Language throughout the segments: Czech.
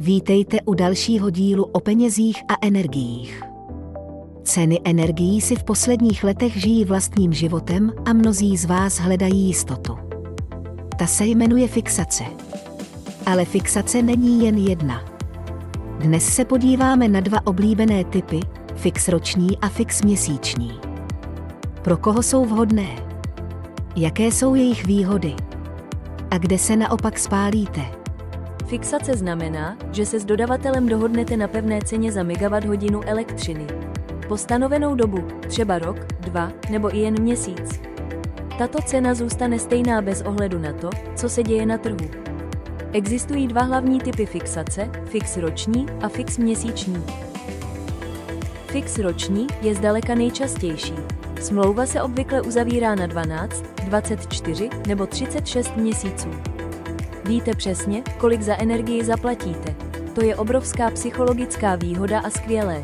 Vítejte u dalšího dílu o penězích a energiích. Ceny energií si v posledních letech žijí vlastním životem a mnozí z vás hledají jistotu. Ta se jmenuje fixace. Ale fixace není jen jedna. Dnes se podíváme na dva oblíbené typy, fix roční a fix měsíční. Pro koho jsou vhodné? Jaké jsou jejich výhody? A kde se naopak spálíte? Fixace znamená, že se s dodavatelem dohodnete na pevné ceně za megawatt-hodinu elektřiny. Po stanovenou dobu, třeba rok, 2 nebo i jen měsíc. Tato cena zůstane stejná bez ohledu na to, co se děje na trhu. Existují dva hlavní typy fixace, fix roční a fix měsíční. Fix roční je zdaleka nejčastější. Smlouva se obvykle uzavírá na 12, 24 nebo 36 měsíců. Víte přesně, kolik za energii zaplatíte. To je obrovská psychologická výhoda a skvělé.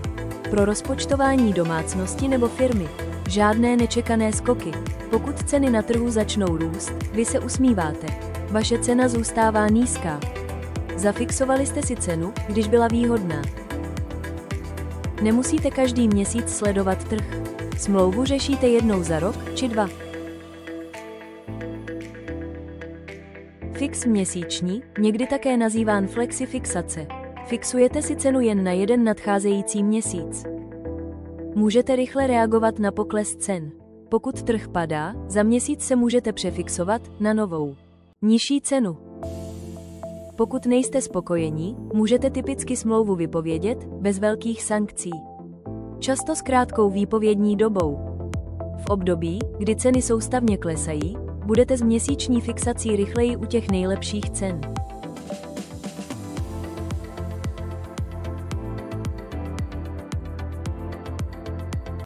Pro rozpočtování domácnosti nebo firmy. Žádné nečekané skoky. Pokud ceny na trhu začnou růst, vy se usmíváte. Vaše cena zůstává nízká. Zafixovali jste si cenu, když byla výhodná. Nemusíte každý měsíc sledovat trh. Smlouvu řešíte jednou za rok či 2. Fix měsíční, někdy také nazýván flexifixace. Fixujete si cenu jen na jeden nadcházející měsíc. Můžete rychle reagovat na pokles cen. Pokud trh padá, za měsíc se můžete přefixovat na novou, nižší cenu. Pokud nejste spokojení, můžete typicky smlouvu vypovědět bez velkých sankcí. Často s krátkou výpovědní dobou. V období, kdy ceny soustavně klesají, budete s měsíční fixací rychleji u těch nejlepších cen.